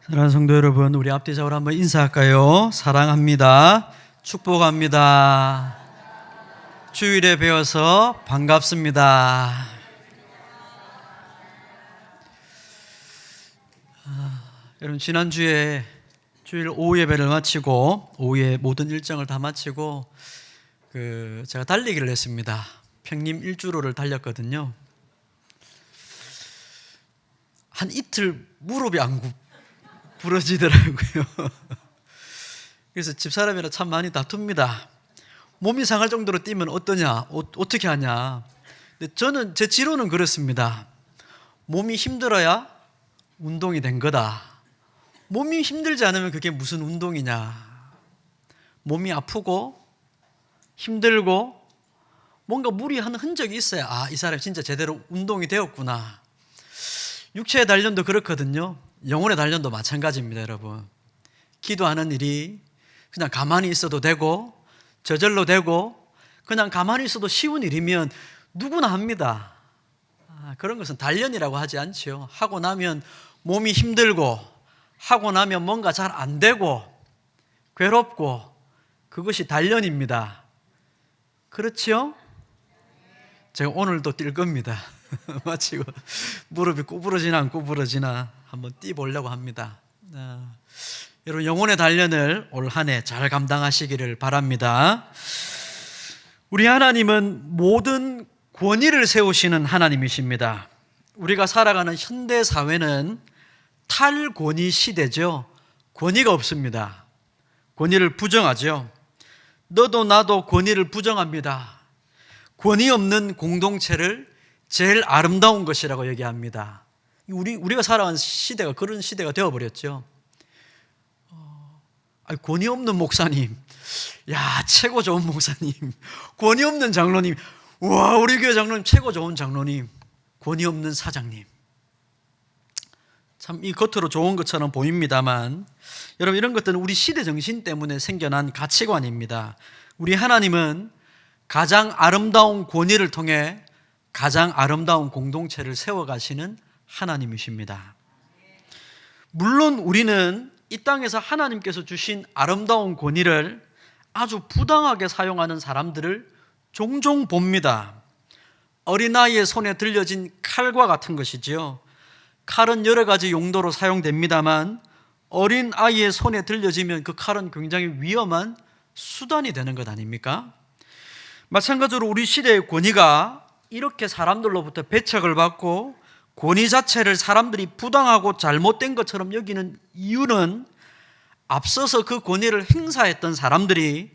사랑하는 성도 여러분, 우리 앞뒤적으로 한번 인사할까요? 사랑합니다. 축복합니다. 주일에 배워서 반갑습니다. 여러분, 지난주에 주일 오후 예배를 마치고 오후에 모든 일정을 다 마치고 제가 달리기를 했습니다. 평림 1주로를 달렸거든요. 한 이틀 무릎이 안 부러지더라고요. 그래서 집사람이랑 참 많이 다툽니다. 몸이 상할 정도로 뛰면 어떠냐, 어떻게 하냐. 근데 저는 제 지론은 그렇습니다. 몸이 힘들어야 운동이 된 거다. 몸이 힘들지 않으면 그게 무슨 운동이냐. 몸이 아프고 힘들고 뭔가 무리한 흔적이 있어야 이 사람이 진짜 제대로 운동이 되었구나. 육체의 단련도 그렇거든요. 영혼의 단련도 마찬가지입니다, 여러분. 기도하는 일이 그냥 가만히 있어도 되고 저절로 되고 그냥 가만히 있어도 쉬운 일이면 누구나 합니다. 그런 것은 단련이라고 하지 않지요. 하고 나면 몸이 힘들고 하고 나면 뭔가 잘 안 되고 괴롭고 그것이 단련입니다. 그렇지요? 제가 오늘도 뛸 겁니다. 마치고 무릎이 구부러지나 안 구부러지나 한번 뛰어보려고 합니다. 여러분, 영혼의 단련을 올 한 해 잘 감당하시기를 바랍니다. 우리 하나님은 모든 권위를 세우시는 하나님이십니다. 우리가 살아가는 현대 사회는 탈권위 시대죠. 권위가 없습니다. 권위를 부정하죠. 너도 나도 권위를 부정합니다. 권위 없는 공동체를 제일 아름다운 것이라고 얘기합니다. 우리가 살아가는 시대가 그런 시대가 되어버렸죠. 권위 없는 목사님, 야, 최고 좋은 목사님. 권위 없는 장로님, 와, 우리 교회 장로님 최고 좋은 장로님. 권위 없는 사장님. 참 이 겉으로 좋은 것처럼 보입니다만 여러분, 이런 것들은 우리 시대 정신 때문에 생겨난 가치관입니다. 우리 하나님은 가장 아름다운 권위를 통해 가장 아름다운 공동체를 세워가시는 하나님이십니다. 물론 우리는 이 땅에서 하나님께서 주신 아름다운 권위를 아주 부당하게 사용하는 사람들을 종종 봅니다. 어린아이의 손에 들려진 칼과 같은 것이지요. 칼은 여러 가지 용도로 사용됩니다만 어린아이의 손에 들려지면 그 칼은 굉장히 위험한 수단이 되는 것 아닙니까? 마찬가지로 우리 시대의 권위가 이렇게 사람들로부터 배척을 받고 권위 자체를 사람들이 부당하고 잘못된 것처럼 여기는 이유는 앞서서 그 권위를 행사했던 사람들이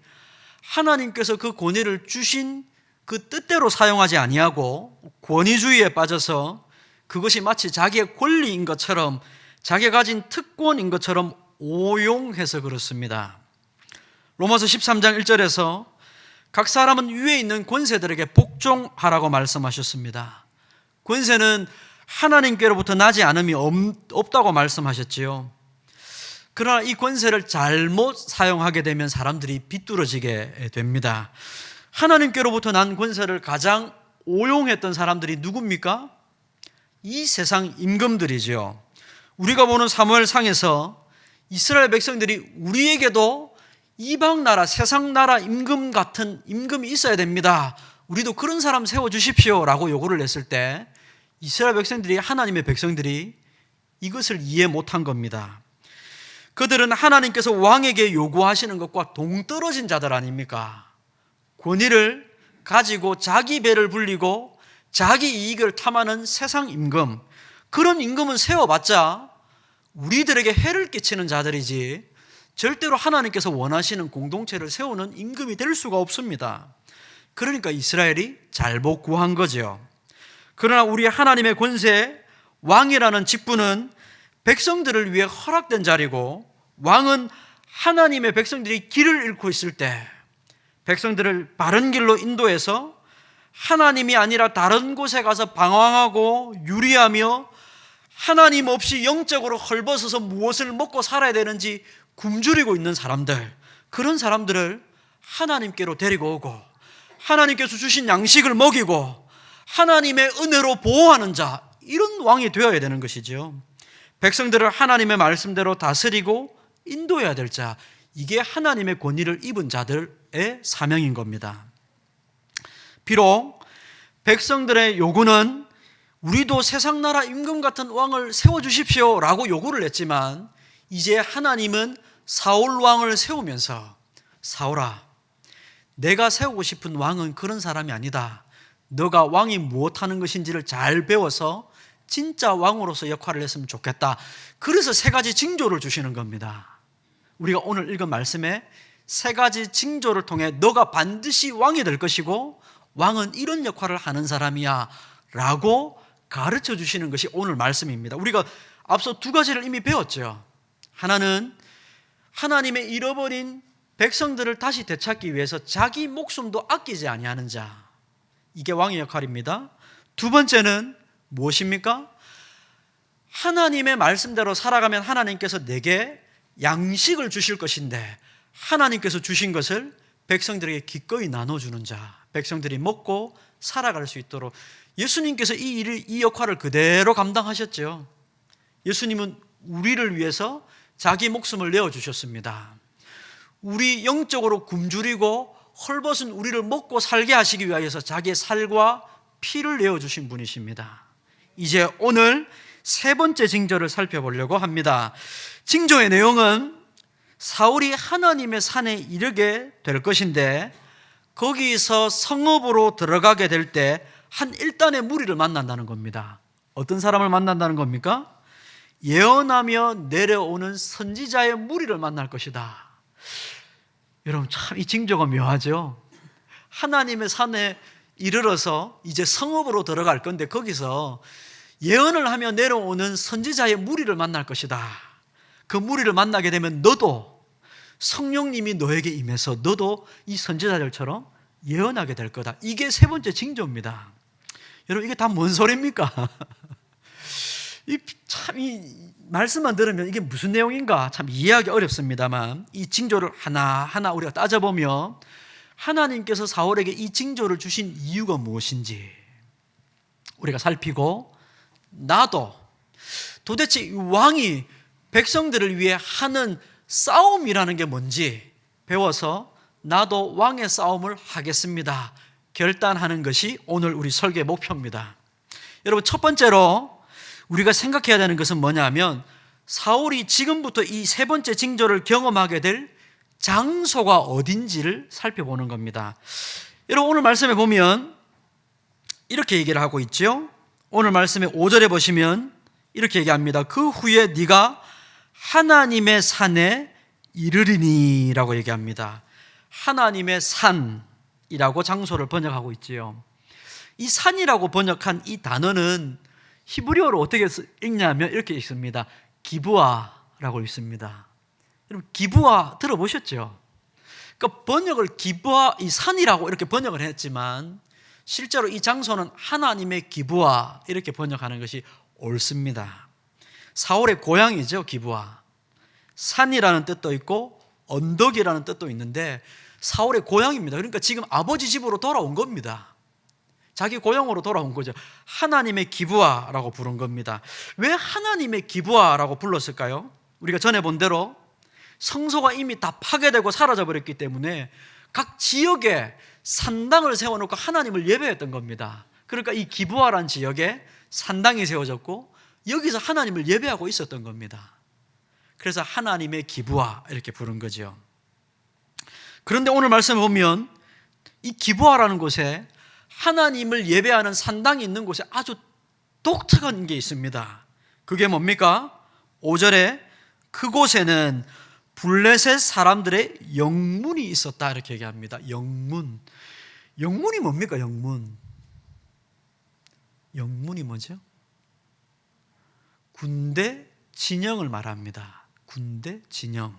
하나님께서 그 권위를 주신 그 뜻대로 사용하지 아니하고 권위주의에 빠져서 그것이 마치 자기의 권리인 것처럼 자기가 가진 특권인 것처럼 오용해서 그렇습니다. 로마서 13장 1절에서 각 사람은 위에 있는 권세들에게 복종하라고 말씀하셨습니다. 권세는 하나님께로부터 나지 않음이 없다고 말씀하셨지요. 그러나 이 권세를 잘못 사용하게 되면 사람들이 비뚤어지게 됩니다. 하나님께로부터 난 권세를 가장 오용했던 사람들이 누굽니까? 이 세상 임금들이죠. 우리가 보는 사무엘상에서 이스라엘 백성들이 우리에게도 이방 나라, 세상 나라 임금 같은 임금이 있어야 됩니다. 우리도 그런 사람 세워주십시오 라고 요구를 했을 때 이스라엘 백성들이, 하나님의 백성들이 이것을 이해 못한 겁니다. 그들은 하나님께서 왕에게 요구하시는 것과 동떨어진 자들 아닙니까? 권위를 가지고 자기 배를 불리고 자기 이익을 탐하는 세상 임금, 그런 임금은 세워봤자 우리들에게 해를 끼치는 자들이지 절대로 하나님께서 원하시는 공동체를 세우는 임금이 될 수가 없습니다. 그러니까 이스라엘이 잘못 구한 거죠. 그러나 우리 하나님의 권세, 왕이라는 직분은 백성들을 위해 허락된 자리고, 왕은 하나님의 백성들이 길을 잃고 있을 때 백성들을 바른 길로 인도해서 하나님이 아니라 다른 곳에 가서 방황하고 유리하며 하나님 없이 영적으로 헐벗어서 무엇을 먹고 살아야 되는지 굶주리고 있는 사람들, 그런 사람들을 하나님께로 데리고 오고 하나님께서 주신 양식을 먹이고 하나님의 은혜로 보호하는 자, 이런 왕이 되어야 되는 것이죠. 백성들을 하나님의 말씀대로 다스리고 인도해야 될 자, 이게 하나님의 권위를 입은 자들의 사명인 겁니다. 비록 백성들의 요구는 우리도 세상 나라 임금 같은 왕을 세워주십시오 라고 요구를 했지만, 이제 하나님은 사울 왕을 세우면서, 사울아, 내가 세우고 싶은 왕은 그런 사람이 아니다. 너가 왕이 무엇하는 것인지를 잘 배워서 진짜 왕으로서 역할을 했으면 좋겠다. 그래서 세 가지 징조를 주시는 겁니다. 우리가 오늘 읽은 말씀에 세 가지 징조를 통해 너가 반드시 왕이 될 것이고 왕은 이런 역할을 하는 사람이야 라고 가르쳐 주시는 것이 오늘 말씀입니다. 우리가 앞서 두 가지를 이미 배웠죠. 하나는 하나님의 잃어버린 백성들을 다시 되찾기 위해서 자기 목숨도 아끼지 아니하는 자, 이게 왕의 역할입니다. 두 번째는 무엇입니까? 하나님의 말씀대로 살아가면 하나님께서 내게 양식을 주실 것인데, 하나님께서 주신 것을 백성들에게 기꺼이 나눠주는 자, 백성들이 먹고 살아갈 수 있도록 예수님께서 이 역할을 그대로 감당하셨죠. 예수님은 우리를 위해서 자기 목숨을 내어주셨습니다. 우리 영적으로 굶주리고 헐벗은 우리를 먹고 살게 하시기 위하여서 자기의 살과 피를 내어주신 분이십니다. 이제 오늘 세 번째 징조를 살펴보려고 합니다. 징조의 내용은 사울이 하나님의 산에 이르게 될 것인데, 거기서 성읍으로 들어가게 될 때 한 일단의 무리를 만난다는 겁니다. 어떤 사람을 만난다는 겁니까? 예언하며 내려오는 선지자의 무리를 만날 것이다. 여러분, 참 이 징조가 묘하죠. 하나님의 산에 이르러서 이제 성읍으로 들어갈 건데, 거기서 예언을 하며 내려오는 선지자의 무리를 만날 것이다. 그 무리를 만나게 되면 너도, 성령님이 너에게 임해서 너도 이 선지자들처럼 예언하게 될 거다. 이게 세 번째 징조입니다. 여러분, 이게 다 뭔 소리입니까? 이 말씀만 들으면 이게 무슨 내용인가 참 이해하기 어렵습니다만, 이 징조를 하나하나 우리가 따져보면 하나님께서 사울에게 이 징조를 주신 이유가 무엇인지 우리가 살피고, 나도 도대체 이 왕이 백성들을 위해 하는 싸움이라는 게 뭔지 배워서 나도 왕의 싸움을 하겠습니다 결단하는 것이 오늘 우리 설교의 목표입니다. 여러분, 첫 번째로 우리가 생각해야 되는 것은 뭐냐면, 사울이 지금부터 이 세 번째 징조를 경험하게 될 장소가 어딘지를 살펴보는 겁니다. 여러분, 오늘 말씀에 보면 이렇게 얘기를 하고 있죠. 오늘 말씀의 5절에 보시면 이렇게 얘기합니다. 그 후에 네가 하나님의 산에 이르리니 라고 얘기합니다. 하나님의 산이라고 장소를 번역하고 있지요. 이 산이라고 번역한 이 단어는 히브리어로 어떻게 읽냐면 이렇게 읽습니다. 기브아라고 읽습니다. 여러분, 기브아 들어보셨죠? 그러니까 번역을 기브아, 이 산이라고 이렇게 번역을 했지만 실제로 이 장소는 하나님의 기브아 이렇게 번역하는 것이 옳습니다. 사울의 고향이죠, 기브아. 산이라는 뜻도 있고 언덕이라는 뜻도 있는데 사울의 고향입니다. 그러니까 지금 아버지 집으로 돌아온 겁니다. 자기 고향으로 돌아온 거죠. 하나님의 기브아라고 부른 겁니다. 왜 하나님의 기브아라고 불렀을까요? 우리가 전에 본 대로 성소가 이미 다 파괴되고 사라져 버렸기 때문에 각 지역에 산당을 세워놓고 하나님을 예배했던 겁니다. 그러니까 이 기브아라는 지역에 산당이 세워졌고 여기서 하나님을 예배하고 있었던 겁니다. 그래서 하나님의 기브아 이렇게 부른 거죠. 그런데 오늘 말씀을 보면 이 기브아라는 곳에 하나님을 예배하는 산당이 있는 곳에 아주 독특한 게 있습니다. 그게 뭡니까? 5절에 그곳에는 블레셋 사람들의 영문이 있었다 이렇게 얘기합니다. 영문. 영문이 뭡니까? 영문. 영문이 뭐죠? 군대 진영을 말합니다. 군대 진영.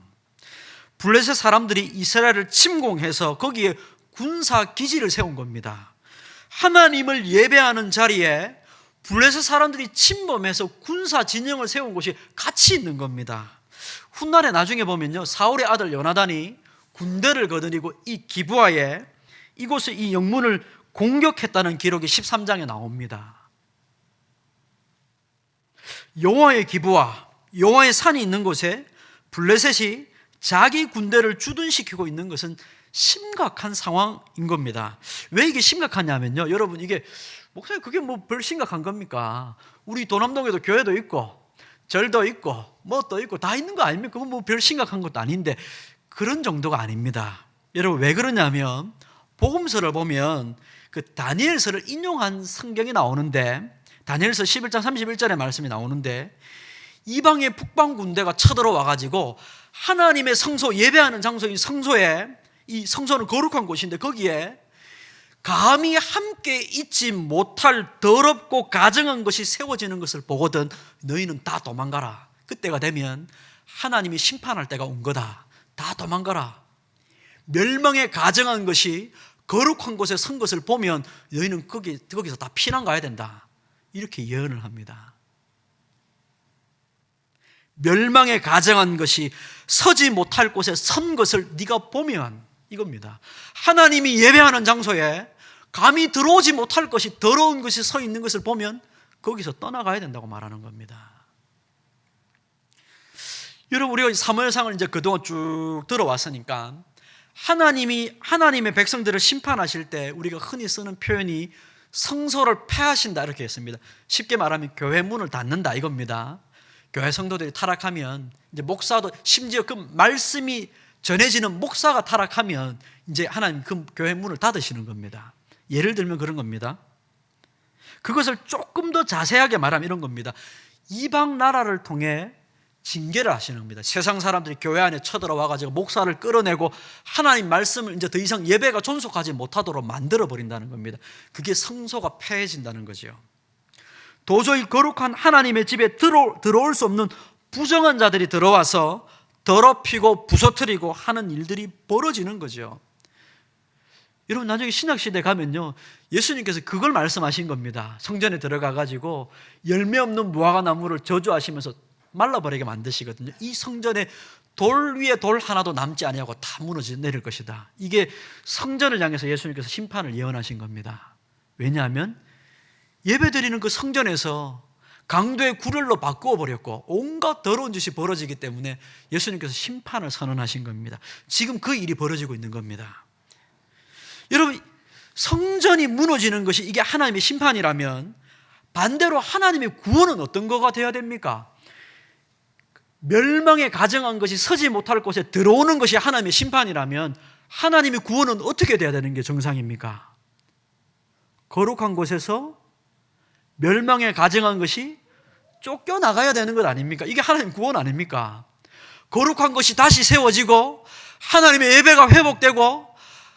블레셋 사람들이 이스라엘을 침공해서 거기에 군사 기지를 세운 겁니다. 하나님을 예배하는 자리에 블레셋 사람들이 침범해서 군사 진영을 세운 곳이 같이 있는 겁니다. 훗날에 나중에 보면요, 사울의 아들 요나단이 군대를 거느리고 이 기브아에 이곳에 이 영문을 공격했다는 기록이 13장에 나옵니다. 여호와의 기브아, 여호와의 산이 있는 곳에 블레셋이 자기 군대를 주둔시키고 있는 것은 심각한 상황인 겁니다. 왜 이게 심각하냐면요, 여러분, 이게 목사님 그게 뭐 별 심각한 겁니까? 우리 도남동에도 교회도 있고 절도 있고 뭐 또 있고 다 있는 거 아닙니까? 그건 뭐 별 심각한 것도 아닌데 그런 정도가 아닙니다. 여러분, 왜 그러냐면 복음서를 보면 그 다니엘서를 인용한 성경이 나오는데, 다니엘서 11장 31절의 말씀이 나오는데, 이방의 북방 군대가 쳐들어와 가지고 하나님의 성소, 예배하는 장소인 성소에, 이 성소는 거룩한 곳인데 거기에 감히 함께 있지 못할 더럽고 가증한 것이 세워지는 것을 보거든 너희는 다 도망가라. 그때가 되면 하나님이 심판할 때가 온 거다. 다 도망가라. 멸망에 가증한 것이 거룩한 곳에 선 것을 보면 너희는 거기서 다 피난 가야 된다. 이렇게 예언을 합니다. 멸망에 가증한 것이 서지 못할 곳에 선 것을 네가 보면 이겁니다. 하나님이 예배하는 장소에 감히 들어오지 못할 것이, 더러운 것이 서 있는 것을 보면 거기서 떠나가야 된다고 말하는 겁니다. 여러분, 우리가 사무엘상을 이제 그동안 쭉 들어왔으니까 하나님이 하나님의 백성들을 심판하실 때 우리가 흔히 쓰는 표현이 성소를 폐하신다 이렇게 했습니다. 쉽게 말하면 교회 문을 닫는다 이겁니다. 교회 성도들이 타락하면 이제 목사도, 심지어 그 말씀이 전해지는 목사가 타락하면 이제 하나님 그 교회 문을 닫으시는 겁니다. 예를 들면 그런 겁니다. 그것을 조금 더 자세하게 말하면 이런 겁니다. 이방 나라를 통해 징계를 하시는 겁니다. 세상 사람들이 교회 안에 쳐들어와 가지고 목사를 끌어내고 하나님 말씀을 이제 더 이상 예배가 존속하지 못하도록 만들어 버린다는 겁니다. 그게 성소가 폐해진다는 거죠. 도저히 거룩한 하나님의 집에 들어올 수 없는 부정한 자들이 들어와서 더럽히고 부서뜨리고 하는 일들이 벌어지는 거죠. 여러분, 나중에 신약시대 가면요, 예수님께서 그걸 말씀하신 겁니다. 성전에 들어가 가지고 열매 없는 무화과 나무를 저주하시면서 말라버리게 만드시거든요. 이 성전에 돌 위에 돌 하나도 남지 아니하고 다 무너져 내릴 것이다. 이게 성전을 향해서 예수님께서 심판을 예언하신 겁니다. 왜냐하면 예배드리는 그 성전에서 강도의 구렬로 바꾸어 버렸고 온갖 더러운 짓이 벌어지기 때문에 예수님께서 심판을 선언하신 겁니다. 지금 그 일이 벌어지고 있는 겁니다. 여러분, 성전이 무너지는 것이 이게 하나님의 심판이라면 반대로 하나님의 구원은 어떤 거가 되어야 됩니까? 멸망에 가증한 것이 서지 못할 곳에 들어오는 것이 하나님의 심판이라면 하나님의 구원은 어떻게 되어야 되는 게 정상입니까? 거룩한 곳에서 멸망에 가증한 것이 쫓겨나가야 되는 것 아닙니까? 이게 하나님 구원 아닙니까? 거룩한 것이 다시 세워지고 하나님의 예배가 회복되고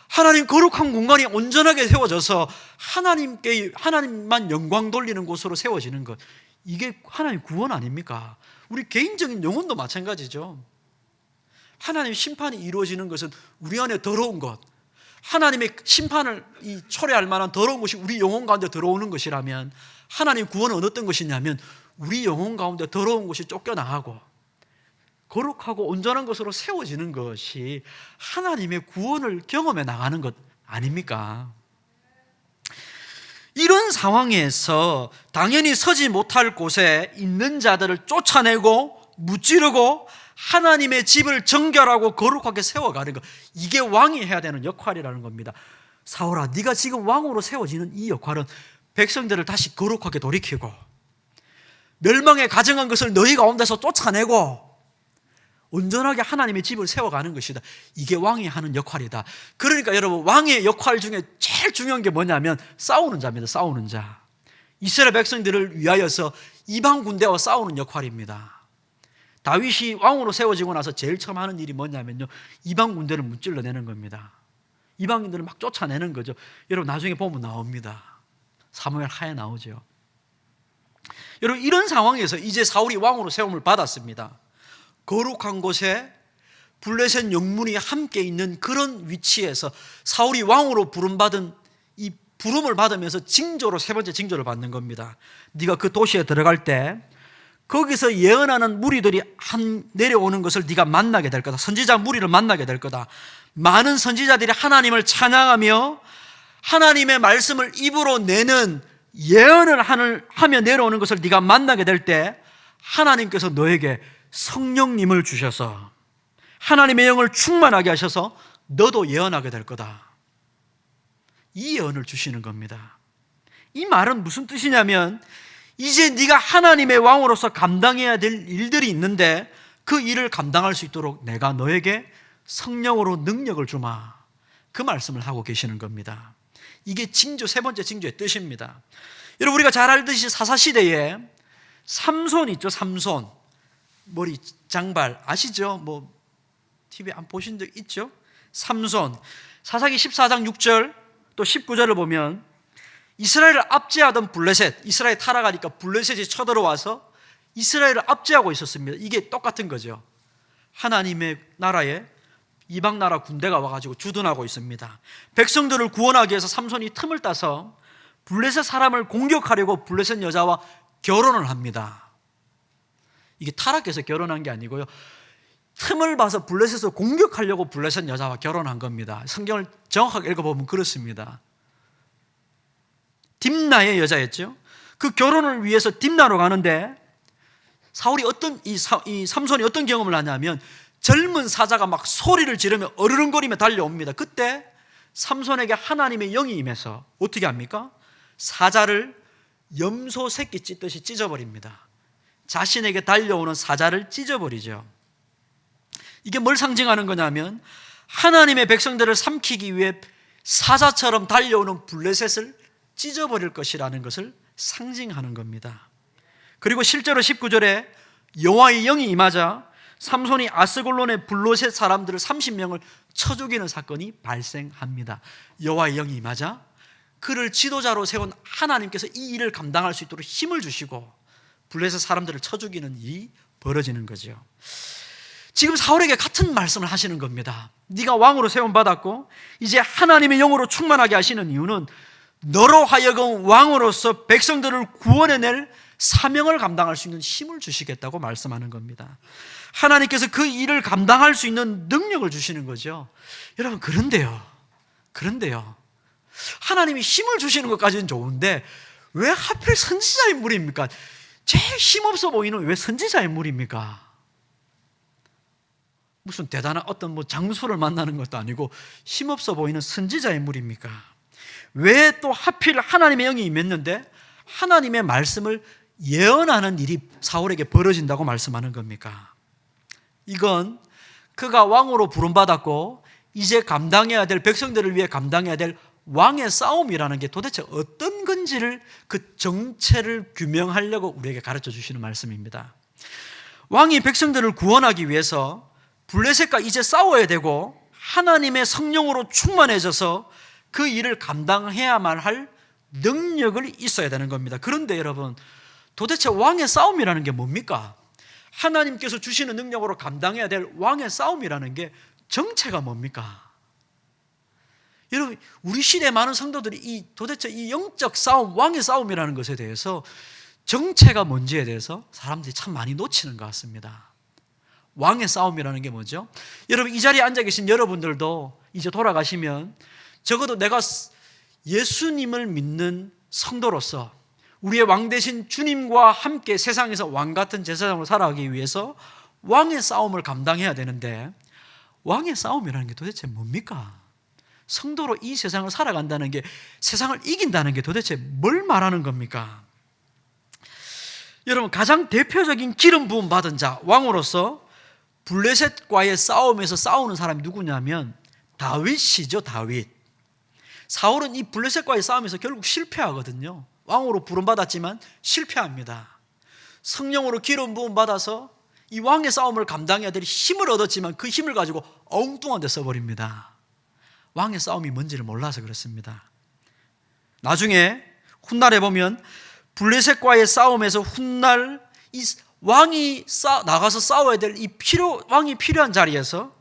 하나님 거룩한 공간이 온전하게 세워져서 하나님만 영광 돌리는 곳으로 세워지는 것, 이게 하나님 구원 아닙니까? 우리 개인적인 영혼도 마찬가지죠. 하나님 심판이 이루어지는 것은 우리 안에 더러운 것, 하나님의 심판을 초래할 만한 더러운 것이 우리 영혼 가운데 들어오는 것이라면 하나님 구원은 어떤 것이냐면 우리 영혼 가운데 더러운 것이 쫓겨나가고 거룩하고 온전한 것으로 세워지는 것이 하나님의 구원을 경험해 나가는 것 아닙니까? 이런 상황에서 당연히 서지 못할 곳에 있는 자들을 쫓아내고 무찌르고 하나님의 집을 정결하고 거룩하게 세워가는 것, 이게 왕이 해야 되는 역할이라는 겁니다. 사울아, 네가 지금 왕으로 세워지는 이 역할은 백성들을 다시 거룩하게 돌이키고 멸망에 가증한 것을 너희 가운데서 쫓아내고 온전하게 하나님의 집을 세워가는 것이다. 이게 왕이 하는 역할이다. 그러니까 여러분, 왕의 역할 중에 제일 중요한 게 뭐냐면 싸우는 자입니다. 싸우는 자. 이스라엘 백성들을 위하여서 이방 군대와 싸우는 역할입니다. 다윗이 왕으로 세워지고 나서 제일 처음 하는 일이 뭐냐면요, 이방 군대를 무찔러내는 겁니다. 이방인들을 막 쫓아내는 거죠. 여러분, 나중에 보면 나옵니다. 사무엘 하에 나오죠. 여러분, 이런 상황에서 이제 사울이 왕으로 세움을 받았습니다. 거룩한 곳에 블레셋 영문이 함께 있는 그런 위치에서 사울이 왕으로 부름받은 이 부름을 받으면서 징조로, 세 번째 징조를 받는 겁니다. 네가 그 도시에 들어갈 때 거기서 예언하는 무리들이 내려오는 것을 네가 만나게 될 거다. 선지자 무리를 만나게 될 거다. 많은 선지자들이 하나님을 찬양하며 하나님의 말씀을 입으로 내는 예언을 하며 내려오는 것을 네가 만나게 될 때 하나님께서 너에게 성령님을 주셔서 하나님의 영을 충만하게 하셔서 너도 예언하게 될 거다. 이 예언을 주시는 겁니다. 이 말은 무슨 뜻이냐면 이제 네가 하나님의 왕으로서 감당해야 될 일들이 있는데 그 일을 감당할 수 있도록 내가 너에게 성령으로 능력을 주마. 그 말씀을 하고 계시는 겁니다. 이게 징조, 세 번째 징조의 뜻입니다. 여러분, 우리가 잘 알듯이 사사시대에 삼손 있죠. 삼손, 머리 장발 아시죠? TV 안 보신 적 있죠? 삼손. 사사기 14장 6절 또 19절을 보면 이스라엘을 압제하던 블레셋, 이스라엘 타락하니까 블레셋이 쳐들어와서 이스라엘을 압제하고 있었습니다. 이게 똑같은 거죠. 하나님의 나라에 이방 나라 군대가 와가지고 주둔하고 있습니다. 백성들을 구원하기 위해서 삼손이 틈을 따서 블레셋 사람을 공격하려고 블레셋 여자와 결혼을 합니다. 이게 타락해서 결혼한 게 아니고요, 틈을 봐서 블레셋을 공격하려고 블레셋 여자와 결혼한 겁니다. 성경을 정확하게 읽어보면 그렇습니다. 딥나의 여자였죠. 그 결혼을 위해서 딥나로 가는데 사울이 이 삼손이 어떤 경험을 하냐면 젊은 사자가 막 소리를 지르며 어르렁거리며 달려옵니다. 그때 삼손에게 하나님의 영이 임해서 어떻게 합니까? 사자를 염소 새끼 찢듯이 찢어버립니다. 자신에게 달려오는 사자를 찢어버리죠. 이게 뭘 상징하는 거냐면 하나님의 백성들을 삼키기 위해 사자처럼 달려오는 블레셋을 찢어버릴 것이라는 것을 상징하는 겁니다. 그리고 실제로 19절에 여호와의 영이 임하자 삼손이 아스골론의 블레셋 사람들을 30명을 쳐 죽이는 사건이 발생합니다. 여호와의 영이 임하자 그를 지도자로 세운 하나님께서 이 일을 감당할 수 있도록 힘을 주시고 블레셋 사람들을 쳐 죽이는 일이 벌어지는 거죠. 지금 사울에게 같은 말씀을 하시는 겁니다. 네가 왕으로 세움받았고 이제 하나님의 영으로 충만하게 하시는 이유는 너로 하여금 왕으로서 백성들을 구원해낼 사명을 감당할 수 있는 힘을 주시겠다고 말씀하는 겁니다. 하나님께서 그 일을 감당할 수 있는 능력을 주시는 거죠. 여러분, 그런데요 하나님이 힘을 주시는 것까지는 좋은데 왜 하필 선지자 인물입니까? 제일 힘없어 보이는 왜 선지자 인물입니까? 무슨 대단한 어떤 장수를 만나는 것도 아니고 힘없어 보이는 선지자 인물입니까? 왜 또 하필 하나님의 영이 임했는데 하나님의 말씀을 예언하는 일이 사울에게 벌어진다고 말씀하는 겁니까? 이건 그가 왕으로 부름받았고 이제 감당해야 될, 백성들을 위해 감당해야 될 왕의 싸움이라는 게 도대체 어떤 건지를, 그 정체를 규명하려고 우리에게 가르쳐 주시는 말씀입니다. 왕이 백성들을 구원하기 위해서 블레셋과 이제 싸워야 되고 하나님의 성령으로 충만해져서 그 일을 감당해야만 할 능력을 있어야 되는 겁니다. 그런데 여러분, 도대체 왕의 싸움이라는 게 뭡니까? 하나님께서 주시는 능력으로 감당해야 될 왕의 싸움이라는 게 정체가 뭡니까? 여러분, 우리 시대 많은 성도들이 도대체 이 영적 싸움, 왕의 싸움이라는 것에 대해서 정체가 뭔지에 대해서 사람들이 참 많이 놓치는 것 같습니다. 왕의 싸움이라는 게 뭐죠? 여러분, 이 자리에 앉아 계신 여러분들도 이제 돌아가시면 적어도 내가 예수님을 믿는 성도로서 우리의 왕 대신 주님과 함께 세상에서 왕 같은 제사장으로 살아가기 위해서 왕의 싸움을 감당해야 되는데 왕의 싸움이라는 게 도대체 뭡니까? 성도로 이 세상을 살아간다는 게, 세상을 이긴다는 게 도대체 뭘 말하는 겁니까? 여러분, 가장 대표적인 기름 부음 받은 자, 왕으로서 블레셋과의 싸움에서 싸우는 사람이 누구냐면 다윗이죠. 다윗. 사울은 이 블레셋과의 싸움에서 결국 실패하거든요. 왕으로 부름받았지만 실패합니다. 성령으로 기름 부음 받아서 이 왕의 싸움을 감당해야 될 힘을 얻었지만 그 힘을 가지고 엉뚱한 데 써버립니다. 왕의 싸움이 뭔지를 몰라서 그렇습니다. 나중에 훗날에 보면 블레셋과의 싸움에서 훗날 이 왕이 나가서 싸워야 될 왕이 필요한 자리에서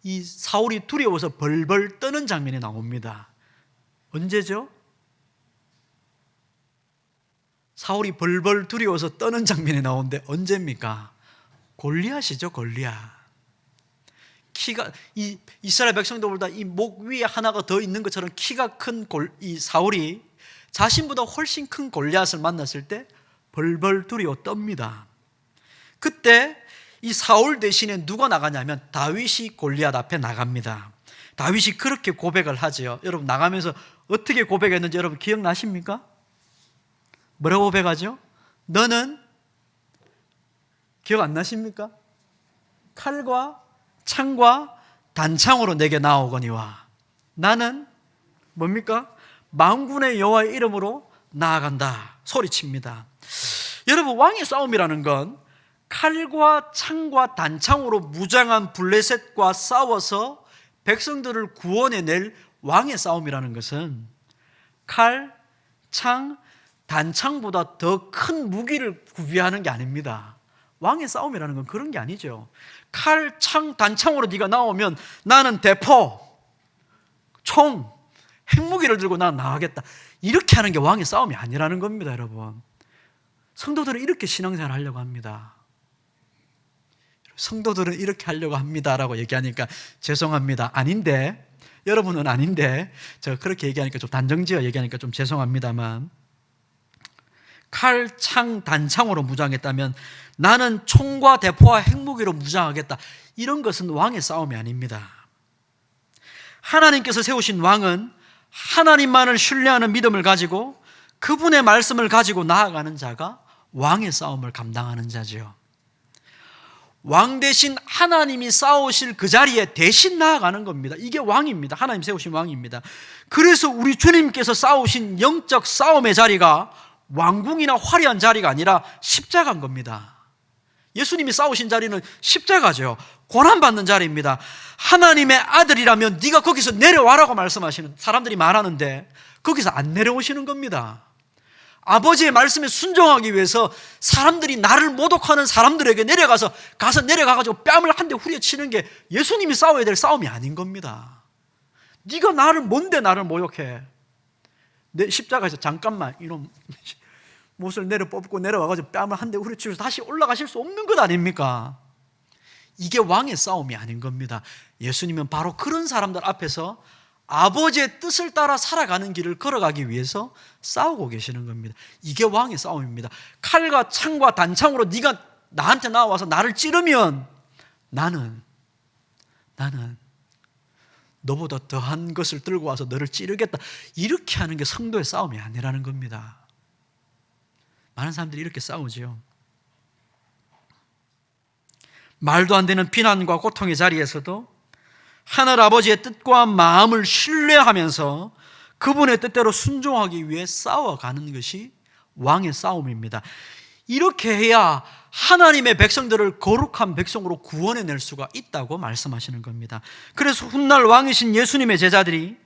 이 사울이 두려워서 벌벌 떠는 장면이 나옵니다. 언제죠? 사울이 벌벌 두려워서 떠는 장면이 나오는데 언제입니까? 골리앗이죠, 골리앗. 이 이스라엘 백성들보다 이 목 위에 하나가 더 있는 것처럼 키가 큰 이 사울이 자신보다 훨씬 큰 골리앗을 만났을 때 벌벌 두려워 떱니다. 그때 이 사울 대신에 누가 나가냐면 다윗이 골리앗 앞에 나갑니다. 다윗이 그렇게 고백을 하죠. 여러분, 나가면서 어떻게 고백했는지 여러분 기억나십니까? 뭐라고 고백하죠? 너는 기억 안 나십니까? 칼과 창과 단창으로 내게 나오거니와 나는 뭡니까? 만군의 여호와의 이름으로 나아간다 소리칩니다. 여러분, 왕의 싸움이라는 건 칼과 창과 단창으로 무장한 블레셋과 싸워서 백성들을 구원해낼 왕의 싸움이라는 것은 칼, 창, 단창보다 더 큰 무기를 구비하는 게 아닙니다. 왕의 싸움이라는 건 그런 게 아니죠. 칼, 창, 단창으로 네가 나오면 나는 대포, 총, 핵무기를 들고 난 나가겠다. 이렇게 하는 게 왕의 싸움이 아니라는 겁니다, 여러분. 성도들은 이렇게 신앙생활 하려고 합니다. 성도들은 이렇게 하려고 합니다라고 얘기하니까 죄송합니다. 아닌데, 여러분은 아닌데, 제가 그렇게 얘기하니까 좀 단정지어 얘기하니까 좀 죄송합니다만, 칼, 창, 단창으로 무장했다면 나는 총과 대포와 핵무기로 무장하겠다. 이런 것은 왕의 싸움이 아닙니다. 하나님께서 세우신 왕은 하나님만을 신뢰하는 믿음을 가지고 그분의 말씀을 가지고 나아가는 자가 왕의 싸움을 감당하는 자죠. 왕 대신 하나님이 싸우실 그 자리에 대신 나아가는 겁니다. 이게 왕입니다. 하나님 세우신 왕입니다. 그래서 우리 주님께서 싸우신 영적 싸움의 자리가 왕궁이나 화려한 자리가 아니라 십자가인 겁니다. 예수님이 싸우신 자리는 십자가죠. 고난받는 자리입니다. 하나님의 아들이라면 네가 거기서 내려와라고 말씀하시는 사람들이 많았는데 거기서 안 내려오시는 겁니다. 아버지의 말씀에 순종하기 위해서 사람들이 나를 모독하는 사람들에게 내려가가지고 뺨을 한 대 후려치는 게 예수님이 싸워야 될 싸움이 아닌 겁니다. 네가 뭔데 나를 모욕해? 내 십자가에서 잠깐만 이놈 못을 내려 뽑고 내려와가지고 뺨을 한 대 후려치면서 다시 올라가실 수 없는 것 아닙니까? 이게 왕의 싸움이 아닌 겁니다. 예수님은 바로 그런 사람들 앞에서 아버지의 뜻을 따라 살아가는 길을 걸어가기 위해서 싸우고 계시는 겁니다. 이게 왕의 싸움입니다. 칼과 창과 단창으로 네가 나한테 나와서 나를 찌르면 나는 너보다 더한 것을 들고 와서 너를 찌르겠다. 이렇게 하는 게 성도의 싸움이 아니라는 겁니다. 많은 사람들이 이렇게 싸우죠. 말도 안 되는 비난과 고통의 자리에서도 하늘 아버지의 뜻과 마음을 신뢰하면서 그분의 뜻대로 순종하기 위해 싸워가는 것이 왕의 싸움입니다. 이렇게 해야 하나님의 백성들을 거룩한 백성으로 구원해낼 수가 있다고 말씀하시는 겁니다. 그래서 훗날 왕이신 예수님의 제자들은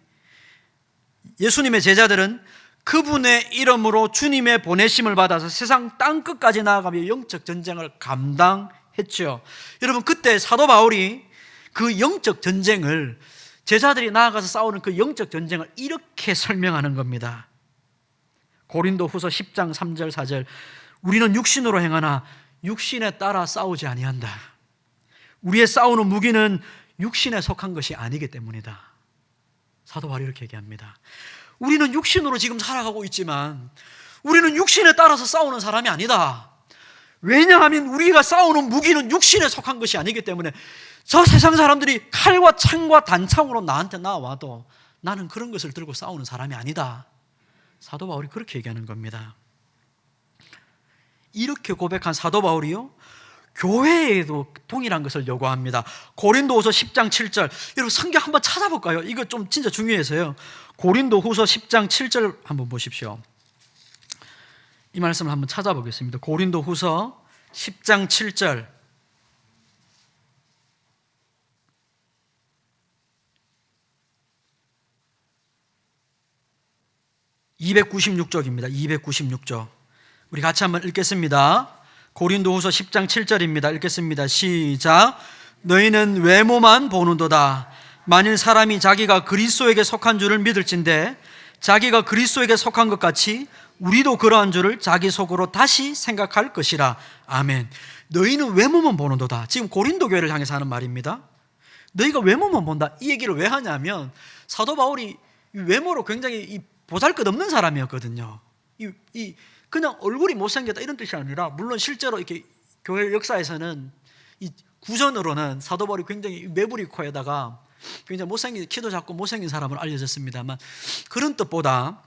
그분의 이름으로 주님의 보내심을 받아서 세상 땅끝까지 나아가며 영적 전쟁을 감당했죠. 여러분, 그때 사도 바울이 그 영적 전쟁을, 제자들이 나아가서 싸우는 그 영적 전쟁을 이렇게 설명하는 겁니다. 고린도 후서 10장 3절 4절 우리는 육신으로 행하나 육신에 따라 싸우지 아니한다. 우리의 싸우는 무기는 육신에 속한 것이 아니기 때문이다. 사도 바울이 이렇게 얘기합니다. 우리는 육신으로 지금 살아가고 있지만 우리는 육신에 따라서 싸우는 사람이 아니다. 왜냐하면 우리가 싸우는 무기는 육신에 속한 것이 아니기 때문에 저 세상 사람들이 칼과 창과 단창으로 나한테 나와도 나는 그런 것을 들고 싸우는 사람이 아니다. 사도 바울이 그렇게 얘기하는 겁니다. 이렇게 고백한 사도 바울이요, 교회에도 동일한 것을 요구합니다. 고린도후서 10장 7절. 여러분, 성경 한번 찾아볼까요? 이거 좀 진짜 중요해서요. 고린도후서 10장 7절 한번 보십시오. 이 말씀을 한번 찾아보겠습니다. 고린도후서 10장 7절. (296쪽입니다) 296쪽. 우리 같이 한번 읽겠습니다. 고린도후서 10장 7절입니다. 읽겠습니다. 시작. 너희는 외모만 보는도다. 만일 사람이 자기가 그리스도에게 속한 줄을 믿을진대 자기가 그리스도에게 속한 것 같이 우리도 그러한 줄을 자기 속으로 다시 생각할 것이라. 아멘. 너희는 외모만 보는도다. 지금 고린도 교회를 향해서 하는 말입니다. 너희가 외모만 본다. 이 얘기를 왜 하냐면 사도 바울이 외모로 굉장히 보잘것없는 사람이었거든요. 그냥 얼굴이 못생겼다 이런 뜻이 아니라, 물론 실제로 이렇게 교회 역사에서는 이 구전으로는 사도 바울이 굉장히 매부리 코에다가 굉장히 못생긴, 키도 작고 못생긴 사람으로 알려졌습니다만, 그런 뜻보다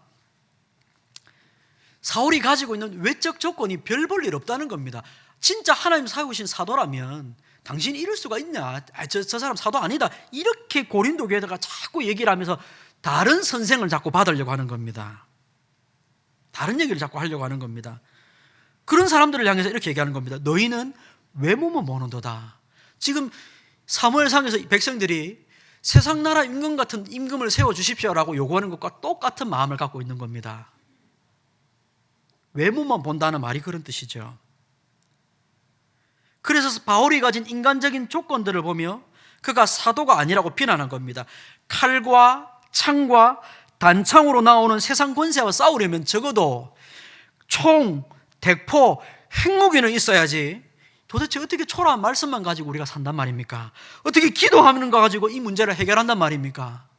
사울이 가지고 있는 외적 조건이 별 볼 일 없다는 겁니다. 진짜 하나님 사용하신 사도라면 당신이 이럴 수가 있냐, 저 사람 사도 아니다, 이렇게 고린도 교회에다가 자꾸 얘기를 하면서 다른 선생을 자꾸 받으려고 하는 겁니다. 다른 얘기를 자꾸 하려고 하는 겁니다. 그런 사람들을 향해서 이렇게 얘기하는 겁니다. 너희는 외모만 보는도다. 지금 사무엘상에서 백성들이 세상 나라 임금 같은 임금을 세워주십시오라고 요구하는 것과 똑같은 마음을 갖고 있는 겁니다. 외모만 본다는 말이 그런 뜻이죠. 그래서 바울이 가진 인간적인 조건들을 보며 그가 사도가 아니라고 비난한 겁니다. 칼과 창과 단창으로 나오는 세상 권세와 싸우려면 적어도 총, 대포, 핵무기는 있어야지 도대체 어떻게 초라한 말씀만 가지고 우리가 산단 말입니까? 어떻게 기도하는 거 가지고 이 문제를 해결한단 말입니까?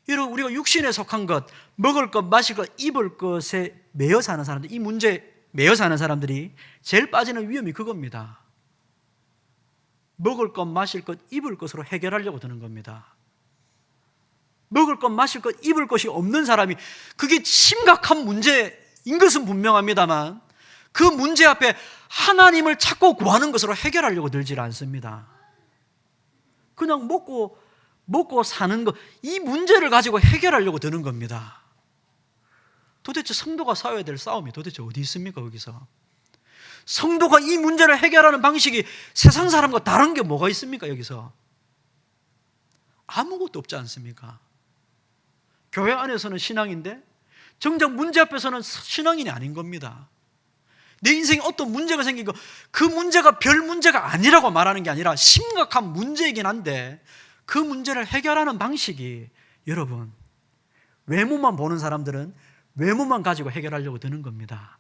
여러분, 우리가 육신에 속한 것, 먹을 것, 마실 것, 입을 것에 매여 사는 사람들, 이 문제 매여 사는 사람들이 제일 빠지는 위험이 그겁니다. 먹을 것, 마실 것, 입을 것으로 해결하려고 드는 겁니다. 먹을 것, 마실 것, 입을 것이 없는 사람이, 그게 심각한 문제인 것은 분명합니다만 그 문제 앞에 하나님을 찾고 구하는 것으로 해결하려고 들질 않습니다. 그냥 먹고 사는 것, 이 문제를 가지고 해결하려고 드는 겁니다. 도대체 성도가 싸워야 될 싸움이 도대체 어디 있습니까? 거기서 성도가 이 문제를 해결하는 방식이 세상 사람과 다른 게 뭐가 있습니까? 여기서 아무것도 없지 않습니까? 교회 안에서는 신앙인데 정작 문제 앞에서는 신앙인이 아닌 겁니다. 내 인생에 어떤 문제가 생기고 그 문제가 별 문제가 아니라고 말하는 게 아니라 심각한 문제이긴 한데 그 문제를 해결하는 방식이, 여러분, 외모만 보는 사람들은 외모만 가지고 해결하려고 드는 겁니다.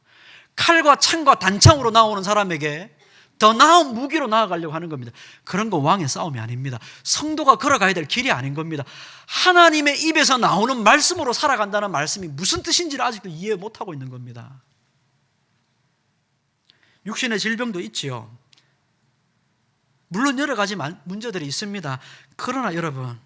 칼과 창과 단창으로 나오는 사람에게 더 나은 무기로 나아가려고 하는 겁니다. 그런 거 왕의 싸움이 아닙니다. 성도가 걸어가야 될 길이 아닌 겁니다. 하나님의 입에서 나오는 말씀으로 살아간다는 말씀이 무슨 뜻인지를 아직도 이해 못하고 있는 겁니다. 육신의 질병도 있지요. 물론 여러 가지 문제들이 있습니다. 그러나 여러분,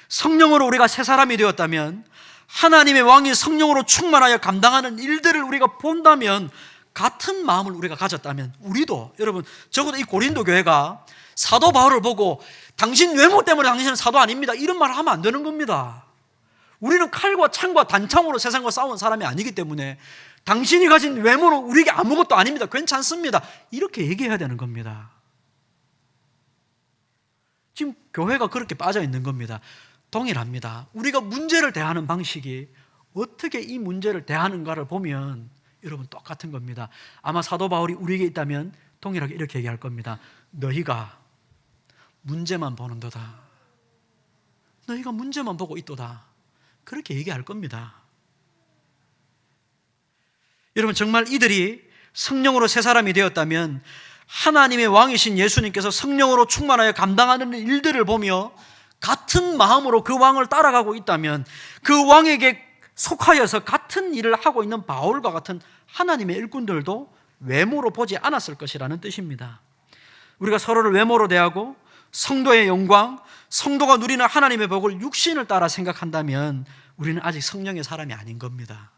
성령으로 우리가 새 사람이 되었다면, 하나님의 왕이 성령으로 충만하여 감당하는 일들을 우리가 본다면, 같은 마음을 우리가 가졌다면, 우리도, 여러분, 적어도 이 고린도 교회가 사도 바울을 보고 당신 외모 때문에 당신은 사도 아닙니다, 이런 말을 하면 안 되는 겁니다. 우리는 칼과 창과 단창으로 세상과 싸운 사람이 아니기 때문에 당신이 가진 외모는 우리에게 아무것도 아닙니다, 괜찮습니다, 이렇게 얘기해야 되는 겁니다. 지금 교회가 그렇게 빠져 있는 겁니다. 동일합니다. 우리가 문제를 대하는 방식이 어떻게 이 문제를 대하는가를 보면 여러분 똑같은 겁니다. 아마 사도 바울이 우리에게 있다면 동일하게 이렇게 얘기할 겁니다. 너희가 문제만 보는도다. 너희가 문제만 보고 있도다. 그렇게 얘기할 겁니다. 여러분, 정말 이들이 성령으로 새 사람이 되었다면, 하나님의 왕이신 예수님께서 성령으로 충만하여 감당하는 일들을 보며 같은 마음으로 그 왕을 따라가고 있다면, 그 왕에게 속하여서 같은 일을 하고 있는 바울과 같은 하나님의 일꾼들도 외모로 보지 않았을 것이라는 뜻입니다. 우리가 서로를 외모로 대하고 성도의 영광, 성도가 누리는 하나님의 복을 육신을 따라 생각한다면 우리는 아직 성령의 사람이 아닌 겁니다.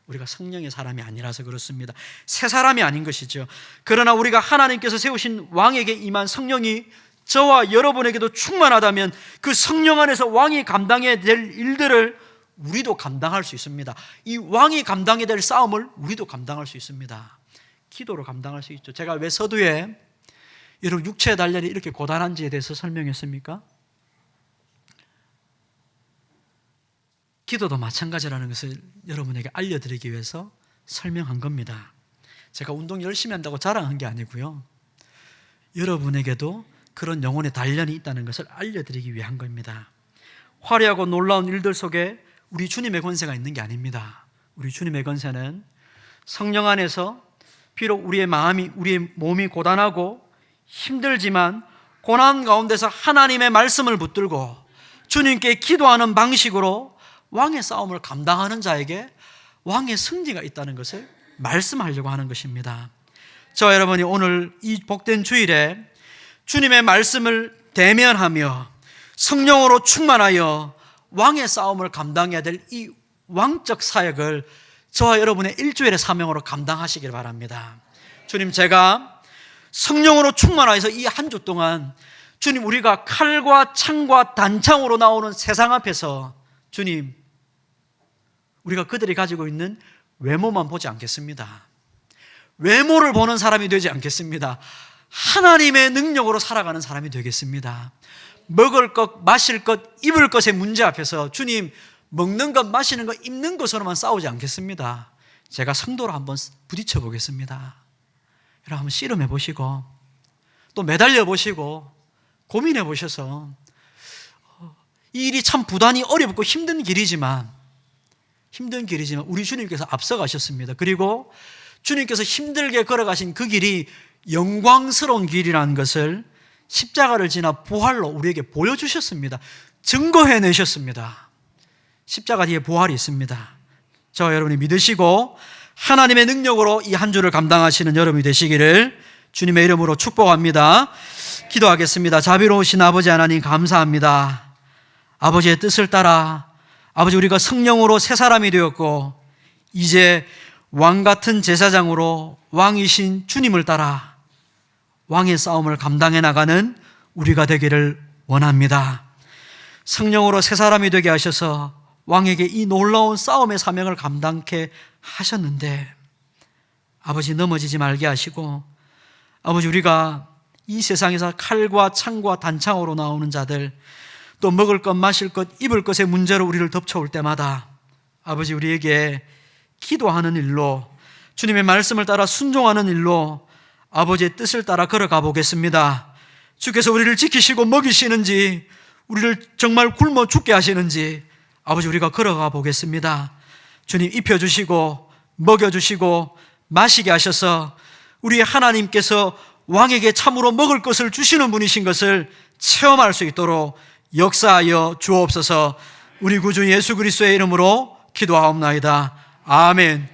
우리가 성령의 사람이 아니라서 그렇습니다. 새 사람이 아닌 것이죠. 그러나 우리가 하나님께서 세우신 왕에게 임한 성령이 저와 여러분에게도 충만하다면 그 성령 안에서 왕이 감당해야 될 일들을 우리도 감당할 수 있습니다. 이 왕이 감당해야 될 싸움을 우리도 감당할 수 있습니다. 기도로 감당할 수 있죠. 제가 왜 서두에 여러분 육체의 단련이 이렇게 고단한지에 대해서 설명했습니까? 기도도 마찬가지라는 것을 여러분에게 알려드리기 위해서 설명한 겁니다. 제가 운동 열심히 한다고 자랑한 게 아니고요, 여러분에게도 그런 영혼의 단련이 있다는 것을 알려드리기 위한 겁니다. 화려하고 놀라운 일들 속에 우리 주님의 권세가 있는 게 아닙니다. 우리 주님의 권세는 성령 안에서 비록 우리의 마음이, 우리의 몸이 고단하고 힘들지만 고난 가운데서 하나님의 말씀을 붙들고 주님께 기도하는 방식으로 왕의 싸움을 감당하는 자에게 왕의 승리가 있다는 것을 말씀하려고 하는 것입니다. 저와 여러분이 오늘 이 복된 주일에 주님의 말씀을 대면하며 성령으로 충만하여 왕의 싸움을 감당해야 될 이 왕적 사역을 저와 여러분의 일주일의 사명으로 감당하시길 바랍니다. 주님, 제가 성령으로 충만하여서 이 한 주 동안 주님, 우리가 칼과 창과 단창으로 나오는 세상 앞에서 주님, 우리가 그들이 가지고 있는 외모만 보지 않겠습니다. 외모를 보는 사람이 되지 않겠습니다. 하나님의 능력으로 살아가는 사람이 되겠습니다. 먹을 것, 마실 것, 입을 것의 문제 앞에서 주님, 먹는 것, 마시는 것, 입는 것으로만 싸우지 않겠습니다. 제가 성도로 한번 부딪혀 보겠습니다. 여러분 한번 씨름해 보시고 또 매달려 보시고 고민해 보셔서 이 일이 참 부단히 어렵고 힘든 길이지만 우리 주님께서 앞서가셨습니다. 그리고 주님께서 힘들게 걸어가신 그 길이 영광스러운 길이라는 것을 십자가를 지나 부활로 우리에게 보여주셨습니다. 증거해내셨습니다. 십자가 뒤에 부활이 있습니다. 저와 여러분이 믿으시고 하나님의 능력으로 이 한 주를 감당하시는 여러분이 되시기를 주님의 이름으로 축복합니다. 기도하겠습니다. 자비로우신 아버지 하나님, 감사합니다. 아버지의 뜻을 따라 아버지, 우리가 성령으로 새 사람이 되었고 이제 왕 같은 제사장으로 왕이신 주님을 따라 왕의 싸움을 감당해 나가는 우리가 되기를 원합니다. 성령으로 새 사람이 되게 하셔서 왕에게 이 놀라운 싸움의 사명을 감당케 하셨는데 아버지, 넘어지지 말게 하시고 아버지, 우리가 이 세상에서 칼과 창과 단창으로 나오는 자들, 또 먹을 것, 마실 것, 입을 것의 문제로 우리를 덮쳐올 때마다 아버지, 우리에게 기도하는 일로, 주님의 말씀을 따라 순종하는 일로 아버지의 뜻을 따라 걸어가 보겠습니다. 주께서 우리를 지키시고 먹이시는지, 우리를 정말 굶어 죽게 하시는지 아버지, 우리가 걸어가 보겠습니다. 주님, 입혀주시고 먹여주시고 마시게 하셔서 우리 하나님께서 왕에게 참으로 먹을 것을 주시는 분이신 것을 체험할 수 있도록 역사하여 주옵소서. 우리 구주 예수 그리스도의 이름으로 기도하옵나이다. 아멘.